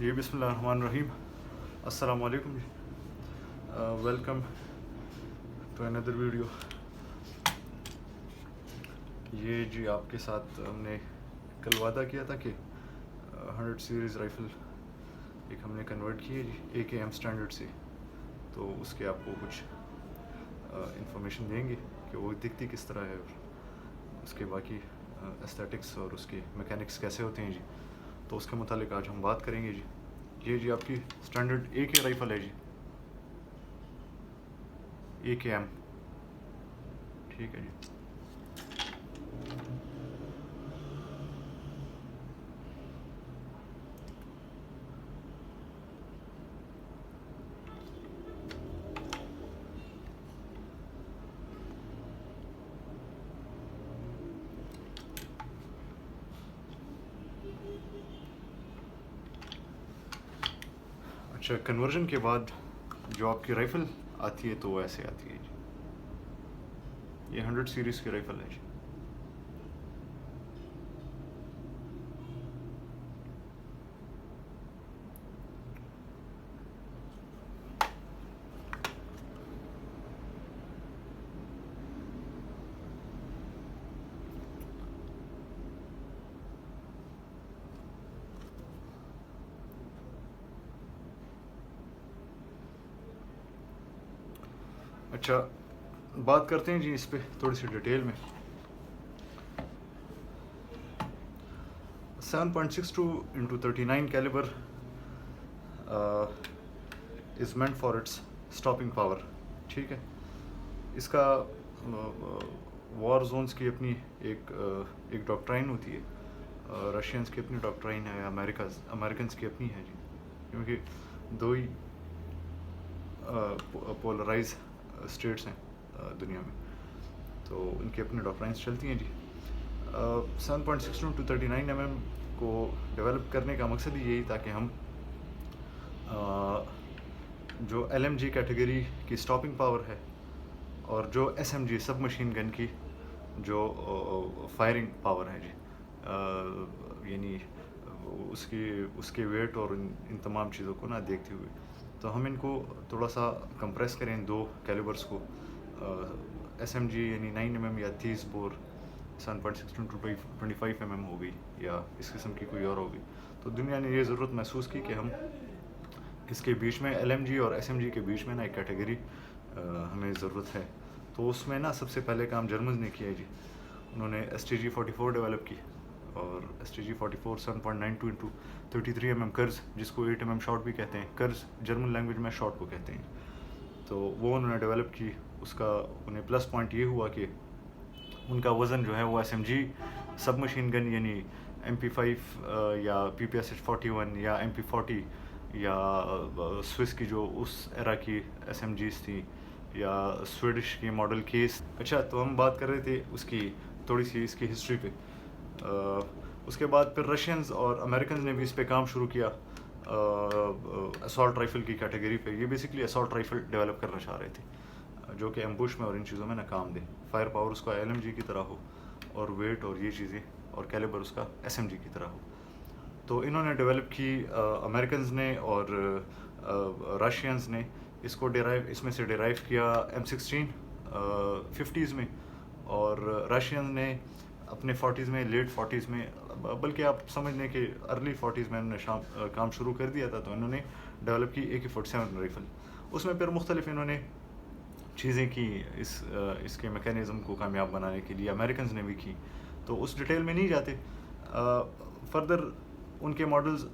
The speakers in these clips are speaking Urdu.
جی بسم اللہ الرحمن الرحیم. السلام علیکم جی. ویلکم ٹو اندر ویڈیو. یہ جی آپ کے ساتھ ہم نے کل وعدہ کیا تھا کہ 100 سیریز رائفل ایک ہم نے کنورٹ کی ہے جی AKM اسٹینڈرڈ سے. تو اس کے آپ کو کچھ انفارمیشن دیں گے کہ وہ دکھتی کس طرح ہے اور اس کے باقی ایستھیٹکس اور اس کے میکینکس کیسے ہوتے ہیں جی. تو اس کے متعلق آج ہم بات کریں گے جی. یہ جی آپ کی اسٹینڈرڈ AK رائفل ہے جی, AKM. ٹھیک ہے جی. اچھا, کنورژن کے بعد جو آپ کی رائفل آتی ہے تو وہ ایسے آتی ہے جی. یہ 100 سیریز کی رائفل ہے جی. اچھا, بات کرتے ہیں جی اس پہ تھوڑی سی ڈیٹیل میں. 7.62x39 calibre is meant for its stopping power. ٹھیک ہے. اس کا وار زونس کی اپنی ایک ڈاکٹرائن ہوتی ہے. رشینس کی اپنی ڈاکٹرائن ہے, امریکنس کی اپنی ہے جی, کیونکہ دو ہی پولرائز اسٹیٹس ہیں دنیا میں, تو ان کی اپنی ڈاکٹرائنس چلتی ہیں جی. 7.62x39 کو ڈیولپ کرنے کا مقصد ہی یہی تھا کہ ہم جو LMG کیٹیگری کی اسٹاپنگ پاور ہے اور جو SMG سب مشین گن کی جو فائرنگ پاور ہے جی, یعنی اس کے ویٹ اور ان تمام چیزوں کو نہ دیکھتے ہوئے, تو ہم ان کو تھوڑا سا کمپریس کریں دو کیلیبرس کو. SMG یعنی 9mm یا 30 بور 7.62x25mm ہو گئی یا اس قسم کی کوئی اور ہوگی. تو دنیا نے یہ ضرورت محسوس کی کہ ہم اس کے بیچ میں LMG اور SMG کے بیچ میں نا ایک کیٹیگری ہمیں ضرورت ہے. تو اس میں نا سب سے پہلے کام جرمنز نے کیا ہے جی. انہوں نے STG-44 ڈیولپ کی, اور STG-44 7.92x33mm کرز, جس کو 8mm شاٹ بھی کہتے ہیں. کرز جرمن لینگویج میں شاٹ کو کہتے ہیں. تو وہ انہوں نے ڈیولپ کی. اس کا انہیں پلس پوائنٹ یہ ہوا کہ ان کا وزن جو ہے وہ SMG سب مشین گن یعنی MP5 یا PPSH-41 یا MP40 یا سوئس کی جو اس ایرا کی SMGs تھی, یا سویڈش کی ماڈل کیس. اچھا, تو ہم بات کر رہے تھے اس کی تھوڑی سی اس کی ہسٹری پہ. اس کے بعد پھر رشینز اور امریکنز نے بھی اس پہ کام شروع کیا اسالٹ رائفل کی کیٹیگری پہ. یہ بیسکلی اسالٹ رائفل ڈیولپ کرنا چاہ رہے تھے جو کہ ایمبوش میں اور ان چیزوں میں ناکام دے. فائر پاور اس کا LMG کی طرح ہو, اور ویٹ اور یہ چیزیں اور کیلیبر اس کا SMG کی طرح ہو. تو انہوں نے ڈیولپ کی امریکنز نے اور رشینز نے. اس میں سے ڈیرائیو کیا M16 50s میں, اور رشینز نے اپنے 40s میں, لیٹ 40s میں, بلکہ آپ سمجھ لیں کہ ارلی 40s میں انہوں نے کام شروع کر دیا تھا. تو انہوں نے ڈیولپ کی AK-47 رائفل. اس میں پھر مختلف انہوں نے چیزیں کی اس کے میکینزم کو کامیاب بنانے کے لیے. امریکنز نے بھی کی, تو اس ڈیٹیل میں نہیں جاتے. فردر ان کے ماڈلز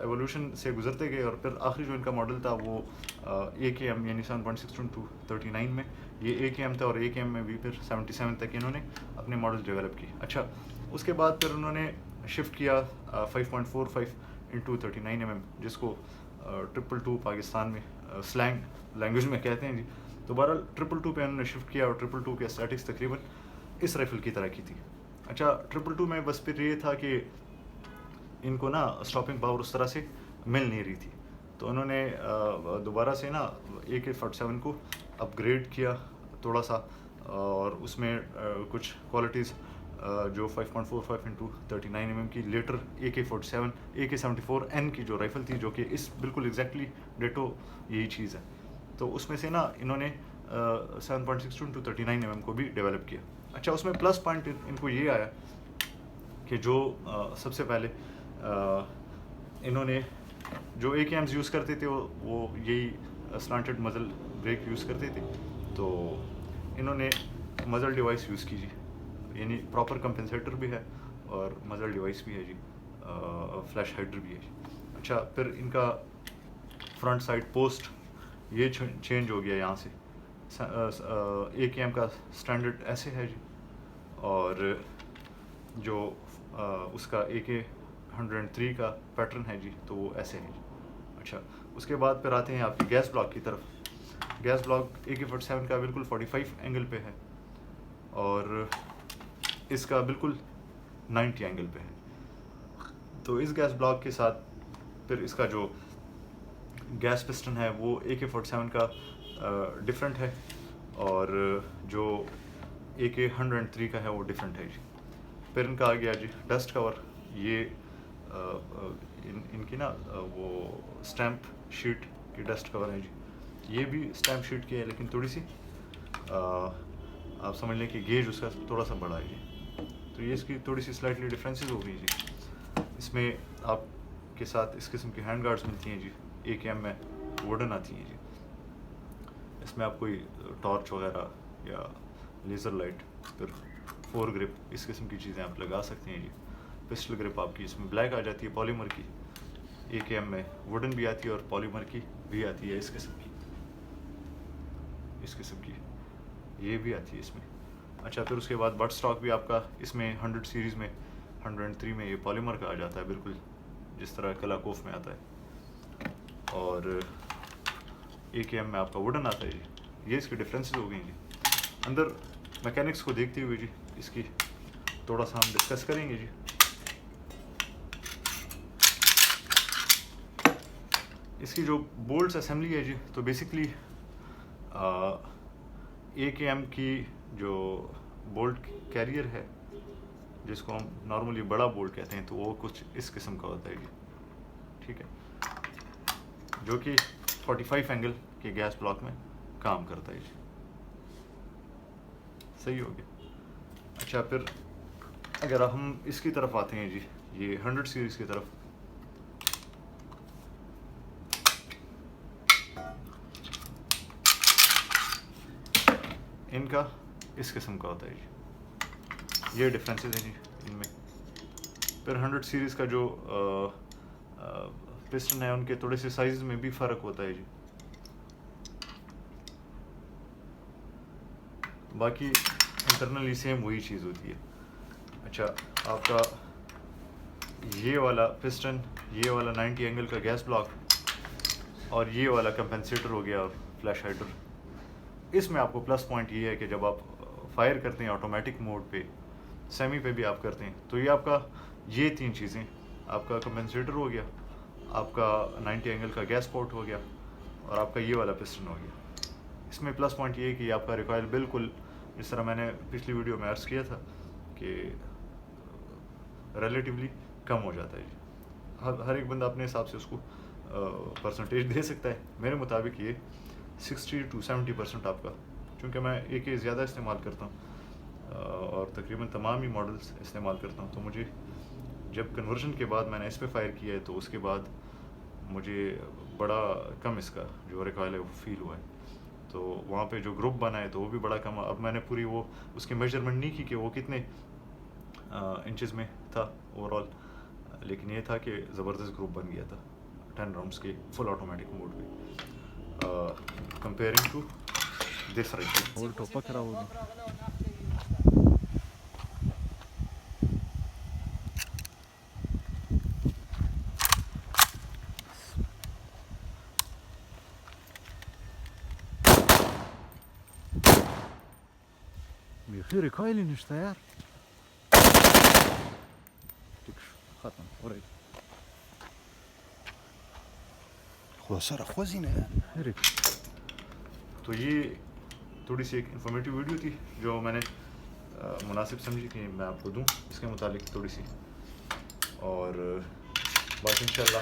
ایولیوشن سے گزرتے گئے, اور پھر آخری جو ان کا ماڈل تھا وہ AKM یعنی 7.62x39 میں یہ AKM تھا, اور AKM میں بھی پھر 77 تک انہوں نے اپنے ماڈلز ڈیولپ کی. اچھا, اس کے بعد پھر انہوں نے شفٹ کیا 5.45x39mm, جس کو 222 پاکستان میں سلینگ لینگویج میں کہتے ہیں جی. تو بہرحال 222 پہ انہوں نے شفٹ کیا, اور 222 کے اسٹیٹکس تقریباً اس رائفل کی طرح کی تھی. اچھا, 222 میں بس پھر یہ تھا کہ ان کو نا اسٹاپنگ پاور اس طرح سے مل نہیں رہی تھی. تو انہوں نے دوبارہ سے نا AK-47 کو اپ گریڈ کیا تھوڑا سا, اور اس میں کچھ کوالٹیز جو 5.45x39 mm کی لیٹر AK-47 AK-74N کی جو رائفل تھی، جو کہ اس بالکل ایگزیکٹلی ڈیٹو یہی چیز ہے. تو اس میں سے نا انہوں نے 7.62x39 mm کو بھی ڈیولپ کیا. اچھا، اس میں پلس پوائنٹ ان کو یہ آیا کہ جو سب سے پہلے انہوں نے جو AKMs یوز کرتے تھے وہ یہی سلانٹڈ مزل بریک یوز کرتے تھے. تو انہوں نے مزل ڈیوائس یوز کی جی، یعنی پراپر کمپنسیٹر بھی ہے اور مزل ڈیوائس بھی ہے جی، فلیش ہائڈر بھی ہے جی. اچھا، پھر ان کا فرنٹ سائڈ پوسٹ یہ چینج ہو گیا یہاں سے. AKM کا اسٹینڈرڈ ایسے ہے جی، اور جو اس کا AK-103 کا پیٹرن ہے جی تو وہ ایسے ہے جی. اچھا، اس کے بعد پھر آتے ہیں آپ کی گیس بلاک کی طرف. گیس بلاک AK-47 کا بالکل 45 اینگل پہ ہے اور اس کا بالکل 90 اینگل پہ ہے. تو اس گیس بلاک کے ساتھ پھر اس کا جو گیس پسٹن ہے وہ AK-47 کا ڈفرینٹ ہے اور جو AK-103 کا ہے وہ ڈفرینٹ ہے جی. پھر ان کا آ گیا جی ڈسٹ کور. یہ ان کی نا وہ اسٹیمپ شیٹ کی ڈسٹ کور ہے جی. یہ بھی اسٹیمپ شیٹ کی ہے لیکن تھوڑی سی آپ سمجھ لیں کہ گیج اس کا تھوڑا سا بڑا ہے جی. تو یہ اس کی تھوڑی سی سلائٹلی ڈفرینسز ہو گئی جی. اس میں آپ کے ساتھ اس قسم کی ہینڈ گارڈز ملتی ہیں جی. AKM میں ووڈن آتی ہیں جی. اس میں آپ کوئی ٹارچ وغیرہ یا لیزر لائٹ، پھر 4 گرپ اس قسم کی چیزیں آپ لگا سکتے ہیں جی. پسٹل گرپ آپ کی اس میں بلیک آ جاتی ہے پالیمر کی. AKM میں ووڈن بھی آتی ہے اور پالیمر کی بھی آتی ہے اس قسم کی یہ بھی آتی ہے اس میں. اچھا، پھر اس کے بعد بٹ اسٹاک بھی آپ کا اس میں 100 سیریز میں 103 میں یہ پالیمر کا آ جاتا ہے بالکل جس طرح کلاکوف میں آتا ہے، اور AKM میں آپ کا ووڈن آتا ہے جی. یہ اس کی ڈفرینسز ہو گئی جی. اندر میکینکس کو دیکھتے ہوئے جی اس کی تھوڑا سا ہم ڈسکس کریں گے جی. اس کی جو بولٹس اسمبلی ہے جی، تو بیسکلی AKM کی جو بولٹ کیریئر ہے جس کو ہم نارملی بڑا بولٹ کہتے ہیں، تو وہ کچھ اس قسم کا ہوتا ہے جی. ٹھیک ہے، جو کہ 45 اینگل کے گیس بلاک میں کام کرتا ہے جی. صحیح ہو گیا. اچھا، پھر اگر ہم اس کی طرف آتے ہیں جی، یہ 100 سیریز کی طرف، ان کا اس قسم کا ہوتا ہے جی. یہ ڈفرینسز ہیں جی ان میں. پھر 100 سیریز کا جو پسٹن ہے ان کے تھوڑے سے سائز میں بھی فرق ہوتا ہے جی. باقی انٹرنلی سیم وہی چیز ہوتی ہے. اچھا، آپ کا یہ والا پسٹن، یہ والا 90 اینگل کا گیس بلاک اور یہ والا کمپنسیٹر ہو گیا اور فلیش ہائڈر. اس میں آپ کو پلس پوائنٹ یہ ہے کہ جب آپ فائر کرتے ہیں آٹومیٹک موڈ پہ، سیمی پہ بھی آپ کرتے ہیں، تو یہ آپ کا یہ 3 چیزیں، آپ کا کمپنسیٹر ہو گیا، آپ کا 90 اینگل کا گیس پورٹ ہو گیا اور آپ کا یہ والا پسٹن ہو گیا. اس میں پلس پوائنٹ یہ ہے کہ آپ کا ریکوائل بالکل جس طرح میں نے پچھلی ویڈیو میں عرض کیا تھا کہ ریلیٹیولی کم ہو جاتا ہے جی. ہر ایک بندہ اپنے حساب سے اس کو پرسنٹیج دے سکتا ہے. میرے مطابق یہ 60 to 70% آپ کا، چونکہ میں AK زیادہ استعمال کرتا ہوں اور تقریباً تمام ہی ماڈلس استعمال کرتا ہوں، تو مجھے جب کنورژن کے بعد میں نے اس پہ فائر کیا ہے تو اس کے بعد مجھے بڑا کم اس کا جو ریکوائل ہے وہ فیل ہوا ہے. تو وہاں پہ جو گروپ بنا ہے تو وہ بھی بڑا کم. اب میں نے پوری وہ اس کی میجرمنٹ نہیں کی کہ وہ کتنے انچز میں تھا اوور آل، لیکن یہ تھا کہ زبردست گروپ بن گیا تھا 10 راؤنڈس کے فل آٹومیٹک موڈ پہ کمپیئرنگ ٹو دس رائفل. اور ٹوپا خراب ہوگی. بیخی ریکوایلی نشته یار. ختم اوری خدا سره خوځي نه. تو یہ تھوڑی سی ایک انفارمیٹیو ویڈیو تھی جو میں نے مناسب سمجھی کہ میں آپ کو دوں اس کے متعلق تھوڑی سی. اور باقی انشاءاللہ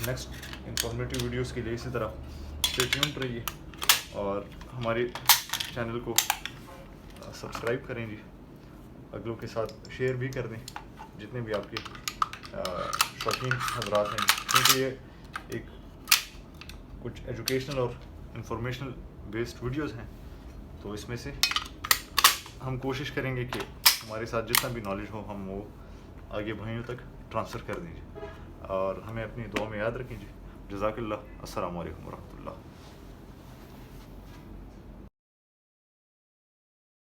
نیکسٹ انفارمیٹیو ویڈیوز کے لیے اسی طرح اسٹے ٹیونڈ رہیے اور ہمارے چینل کو سبسکرائب کریں جی, اگلوں کے ساتھ شیئر بھی کر دیں جتنے بھی آپ کے شوقین حضرات ہیں, کیونکہ یہ ایک کچھ ایجوکیشنل اور انفارمیشنل بیسڈ ویڈیوز ہیں, تو اس میں سے ہم کوشش کریں گے کہ ہمارے ساتھ جتنا بھی نالج ہو ہم وہ آگے بھائیوں تک ٹرانسفر کر دیں جی, اور ہمیں اپنی دعا میں یاد رکھیں جی. جزاک اللہ. السلام علیکم ورحمۃ اللہ.